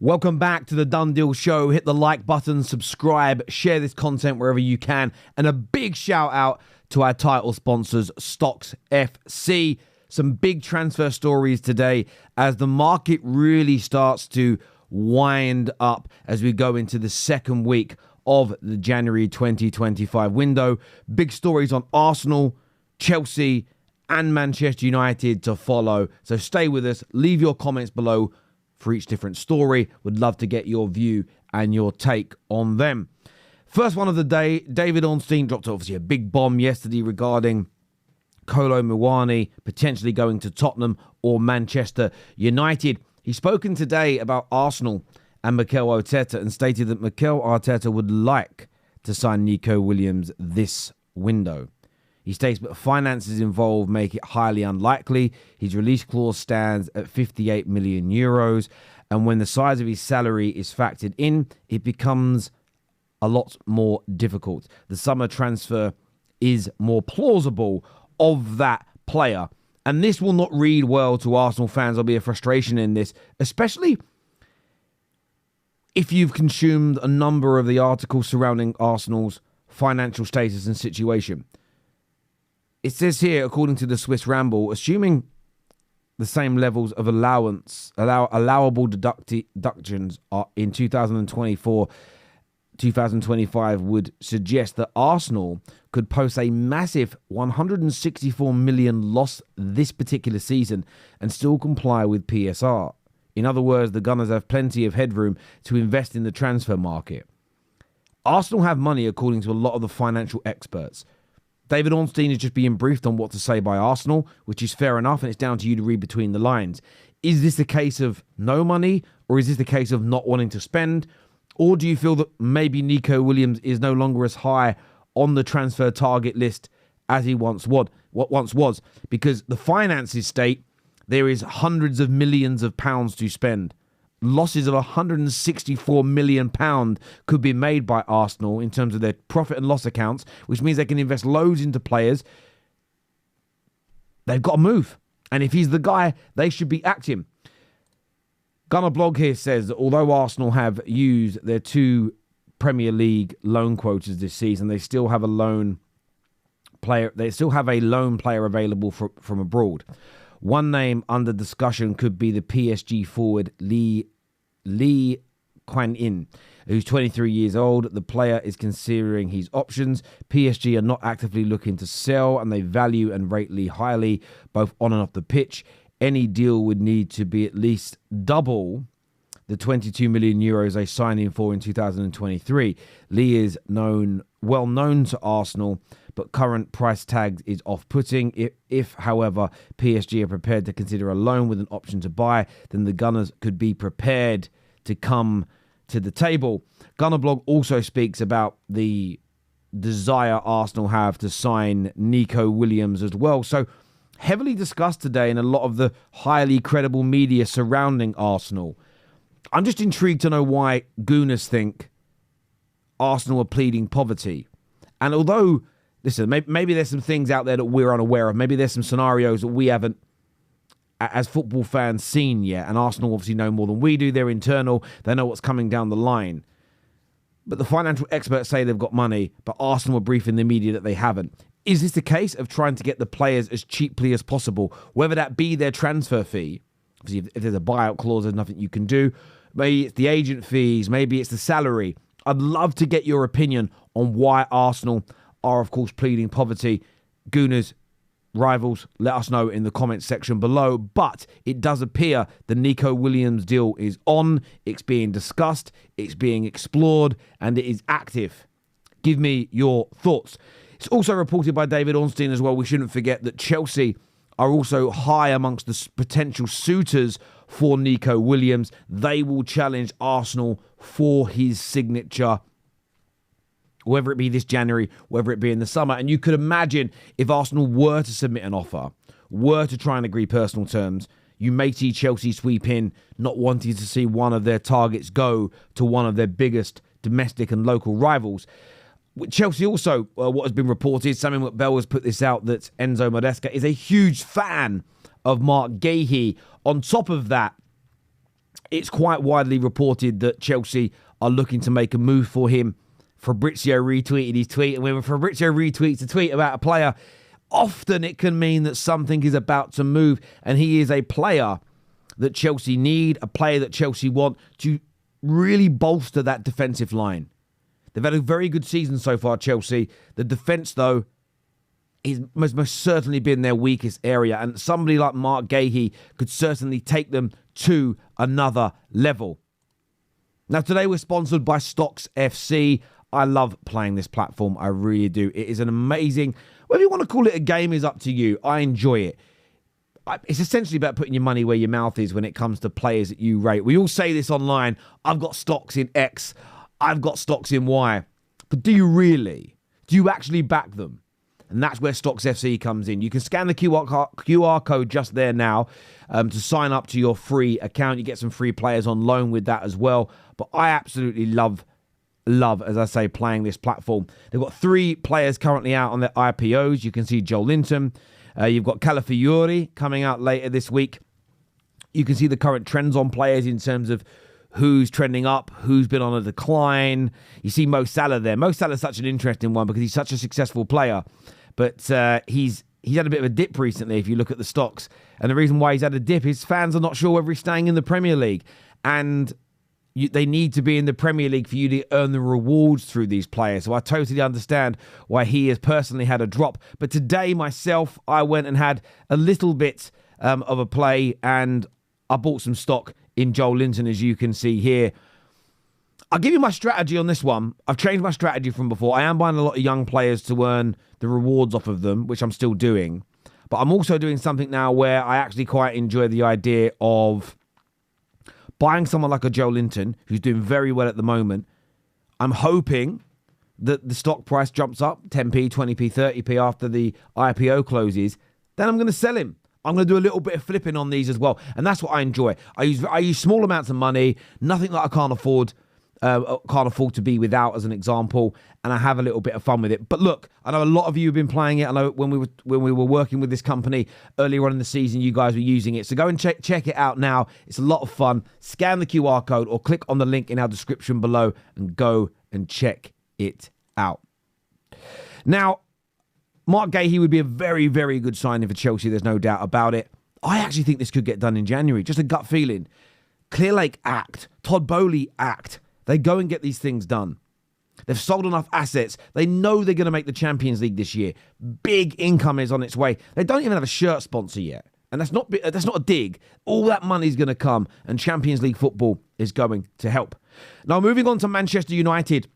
Welcome back to the Done Deal Show. Hit the like button, subscribe, share this content wherever you can. And a big shout out to our title sponsors, Stocks FC. Some big transfer stories today as the market really starts to wind up as we go into the second week of the January 2025 window. Big stories on Arsenal, Chelsea, and Manchester United to follow. So stay with us. Leave your comments below for each different story. Would love to get your view and your take on them. First one of the day, David Ornstein dropped obviously a big bomb yesterday regarding Kolo Muani potentially going to Tottenham or Manchester United. He's spoken today about Arsenal and Mikel Arteta and stated that Mikel Arteta would like to sign Nico Williams this window. He states that finances involved make it highly unlikely. His release clause stands at 58 million euros. And when the size of his salary is factored in, it becomes a lot more difficult. The summer transfer is more plausible of that player. And this will not read well to Arsenal fans. There'll be a frustration in this, especially if you've consumed a number of the articles surrounding Arsenal's financial status and situation. It says here, according to the Swiss Ramble, assuming the same levels of allowable deductions are in 2024-2025 would suggest that Arsenal could post a massive 164 million loss this particular season and still comply with PSR. In other words, the Gunners have plenty of headroom to invest in the transfer market. Arsenal have money, according to a lot of the financial experts. David Ornstein is just being briefed on what to say by Arsenal, which is fair enough, and it's down to you to read between the lines. Is this a case of no money, or is this a case of not wanting to spend? Or do you feel that maybe Nico Williams is no longer as high on the transfer target list as he once was? Because the finances state there is hundreds of millions of pounds to spend. Losses of £164 million could be made by Arsenal in terms of their profit and loss accounts, which means they can invest loads into players. They've got to move. And if he's the guy, they should be acting. Gunner Blog here says that although Arsenal have used their 2 Premier League loan quotas this season, they still have a loan player. They still have a loan player available from abroad. One name under discussion could be the PSG forward Lee Kuan In, who's 23 years old. The player is considering his options. PSG are not actively looking to sell, and they value and rate Lee highly, both on and off the pitch. Any deal would need to be at least double the 22 million euros they signed him for in 2023. Lee is well known to Arsenal, but current price tag is off-putting. If, however, PSG are prepared to consider a loan with an option to buy, then the Gunners could be prepared to come to the table. Gunnerblog also speaks about the desire Arsenal have to sign Nico Williams as well. So heavily discussed today in a lot of the highly credible media surrounding Arsenal. I'm just intrigued to know why Gooners think Arsenal are pleading poverty. And although, listen, maybe there's some things out there that we're unaware of. Maybe there's some scenarios that we haven't, as football fans, seen yet. And Arsenal obviously know more than we do. They're internal. They know what's coming down the line. But the financial experts say they've got money, but Arsenal are briefing the media that they haven't. Is this the case of trying to get the players as cheaply as possible, whether that be their transfer fee? Obviously, if there's a buyout clause, there's nothing you can do. Maybe it's the agent fees. Maybe it's the salary. I'd love to get your opinion on why Arsenal are, of course, pleading poverty. Gooners, rivals, let us know in the comments section below. But it does appear the Nico Williams deal is on. It's being discussed. It's being explored. And it is active. Give me your thoughts. It's also reported by David Ornstein as well. We shouldn't forget that Chelsea are also high amongst the potential suitors for Nico Williams. They will challenge Arsenal for his signature, whether it be this January, whether it be in the summer. And you could imagine if Arsenal were to submit an offer, were to try and agree personal terms, you may see Chelsea sweep in, not wanting to see one of their targets go to one of their biggest domestic and local rivals. Chelsea also, what has been reported, Samuel McBell has put this out, that Enzo Maresca is a huge fan of Marc Guehi. On top of that, It's quite widely reported that Chelsea are looking to make a move for him. Fabrizio retweeted his tweet, and when Fabrizio retweets a tweet about a player, often it can mean that something is about to move, and he is a player that Chelsea need, a player that Chelsea want to really bolster that defensive line. They've had a very good season so far, Chelsea. The defence, though, is most certainly been their weakest area, and somebody like Marc Guehi could certainly take them to another level. Now, today we're sponsored by Stocks FC. I love playing this platform. I really do. It is an amazing, whether you want to call it a game is up to you. I enjoy it. It's essentially about putting your money where your mouth is when it comes to players that you rate. We all say this online. I've got stocks in X. I've got stocks in Y. But do you really? Do you actually back them? And that's where Stocks FC comes in. You can scan the QR code just there now to sign up to your free account. You get some free players on loan with that as well. But I absolutely love, as I say, playing this platform. They've got 3 players currently out on their IPOs. You can see Joel Linton. You've got Calafiori coming out later this week. You can see the current trends on players in terms of who's trending up, who's been on a decline. You see Mo Salah there. Mo Salah's such an interesting one because he's such a successful player. But he's had a bit of a dip recently if you look at the stocks. And the reason why he's had a dip is fans are not sure whether he's staying in the Premier League. And they need to be in the Premier League for you to earn the rewards through these players. So I totally understand why he has personally had a drop. But today, myself, I went and had a little bit of a play, and I bought some stock in Joel Linton, as you can see here. I'll give you my strategy on this one. I've changed my strategy from before. I am buying a lot of young players to earn the rewards off of them, which I'm still doing. But I'm also doing something now where I actually quite enjoy the idea of buying someone like a Joel Linton, who's doing very well at the moment. I'm hoping that the stock price jumps up 10p, 20p, 30p after the IPO closes. Then I'm going to sell him. I'm going to do a little bit of flipping on these as well. And that's what I enjoy. I use small amounts of money, nothing that I can't afford to be without, as an example, and I have a little bit of fun with it. But look, I know a lot of you have been playing it. I know when we were working with this company earlier on in the season, you guys were using it. So go and check it out now. It's a lot of fun. Scan the QR code or click on the link in our description below and go and check it out. Now, Marc Guehi would be a very, very good signing for Chelsea. There's no doubt about it. I actually think this could get done in January. Just a gut feeling. Clearlake act. Todd Boehly act. They go and get these things done. They've sold enough assets. They know they're going to make the Champions League this year. Big income is on its way. They don't even have a shirt sponsor yet. And that's not a dig. All that money is going to come, and Champions League football is going to help. Now, moving on to Manchester United.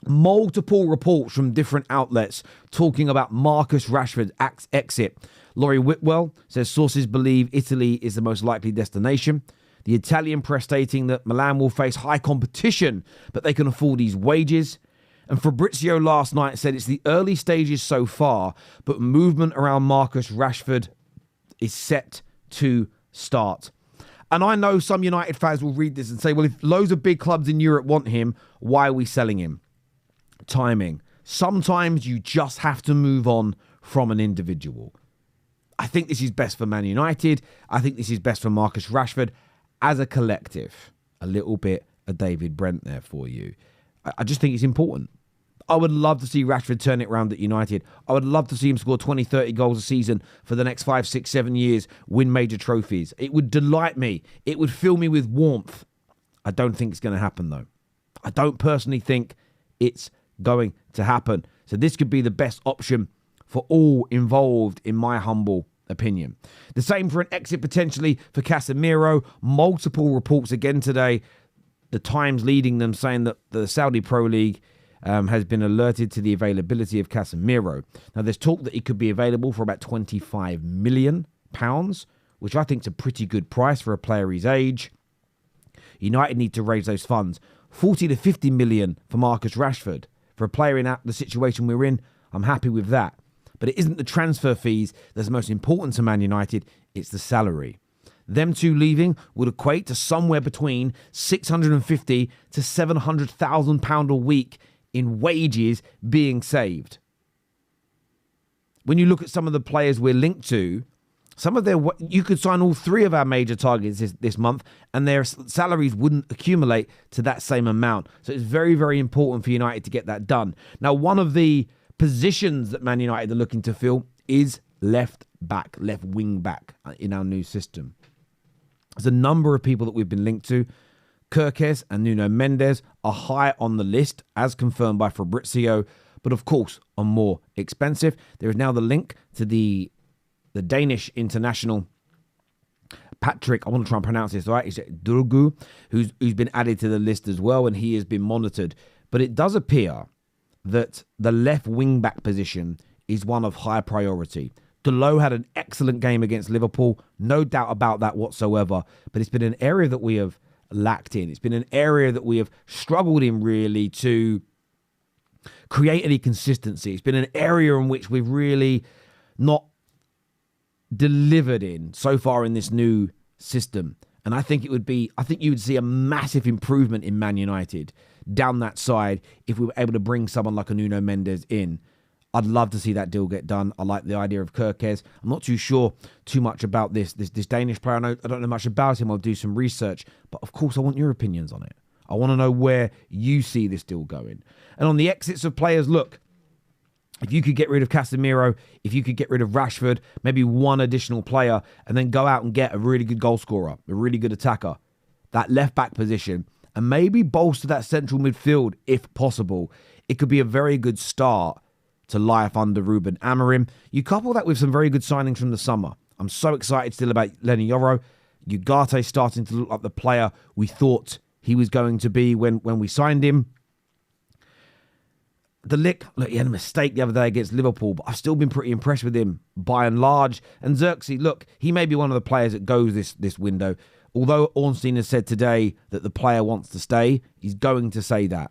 Multiple reports from different outlets talking about Marcus Rashford's exit. Laurie Whitwell says sources believe Italy is the most likely destination. The Italian press stating that Milan will face high competition, but they can afford his wages. And Fabrizio last night said it's the early stages so far, but movement around Marcus Rashford is set to start. And I know some United fans will read this and say, well, if loads of big clubs in Europe want him, why are we selling him? Timing. Sometimes you just have to move on from an individual. I think this is best for Man United. I think this is best for Marcus Rashford. As a collective, a little bit of David Brent there for you. I just think it's important. I would love to see Rashford turn it around at United. I would love to see him score 20, 30 goals a season for the next 5, 6, 7 years, win major trophies. It would delight me. It would fill me with warmth. I don't think it's going to happen, though. I don't personally think it's going to happen. So this could be the best option for all involved, in my humble opinion. The same for an exit potentially for Casemiro. Multiple reports again today. The Times leading them saying that the Saudi Pro League has been alerted to the availability of Casemiro. Now there's talk that he could be available for about £25 million, which I think is a pretty good price for a player his age. United need to raise those funds. 40 to 50 million for Marcus Rashford. For a player in the situation we're in, I'm happy with that. But it isn't the transfer fees that's most important to Man United, it's the salary. Them two leaving would equate to somewhere between £650,000 to £700,000 a week in wages being saved. When you look at some of the players we're linked to, Some of you could sign all three of our major targets this month, and their salaries wouldn't accumulate to that same amount. So it's very, very important for United to get that done. Now, one of the positions that Man United are looking to fill is left wing back in our new system. There's a number of people that we've been linked to. Kirkes and Nuno Mendes are high on the list, as confirmed by Fabrizio, but of course are more expensive. There is now the link to the Danish international Patrick, I want to try and pronounce this right, it's Durgu, who's been added to the list as well, and he has been monitored. But it does appear that the left wing-back position is one of high priority. Delo had an excellent game against Liverpool, no doubt about that whatsoever, but it's been an area that we have lacked in. It's been an area that we have struggled in really to create any consistency. It's been an area in which we've really not delivered in so far in this new system. And I think you would see a massive improvement in Man United down that side if we were able to bring someone like a Nuno Mendes in. I'd love to see that deal get done. I like the idea of Kirkes. I'm not too sure too much about this Danish player. I don't know much about him. I'll do some research. But of course, I want your opinions on it. I want to know where you see this deal going. And on the exits of players, look, if you could get rid of Casemiro, if you could get rid of Rashford, maybe one additional player, and then go out and get a really good goal scorer, a really good attacker, that left-back position, and maybe bolster that central midfield if possible, it could be a very good start to life under Ruben Amorim. You couple that with some very good signings from the summer. I'm so excited still about Lenny Yoro. Ugarte starting to look like the player we thought he was going to be when we signed him. Look, he had a mistake the other day against Liverpool, but I've still been pretty impressed with him by and large. And Xerxes, look, he may be one of the players that goes this window. Although Ornstein has said today that the player wants to stay, he's going to say that.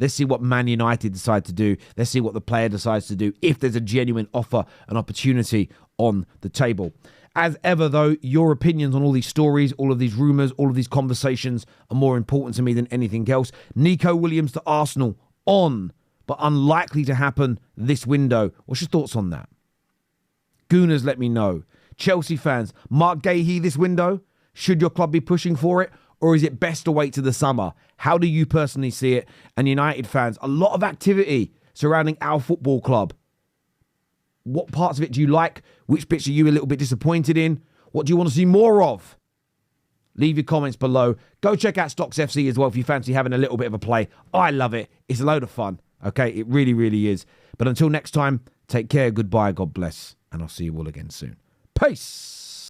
Let's see what Man United decide to do. Let's see what the player decides to do if there's a genuine offer, an opportunity on the table. As ever, though, your opinions on all these stories, all of these rumours, all of these conversations are more important to me than anything else. Nico Williams to Arsenal, on, but unlikely to happen this window. What's your thoughts on that? Gooners, let me know. Chelsea fans, Marc Guehi this window? Should your club be pushing for it? Or is it best to wait to the summer? How do you personally see it? And United fans, a lot of activity surrounding our football club. What parts of it do you like? Which bits are you a little bit disappointed in? What do you want to see more of? Leave your comments below. Go check out Stocks FC as well if you fancy having a little bit of a play. I love it. It's a load of fun. Okay, it really, really is. But until next time, take care, goodbye, God bless, and I'll see you all again soon. Peace.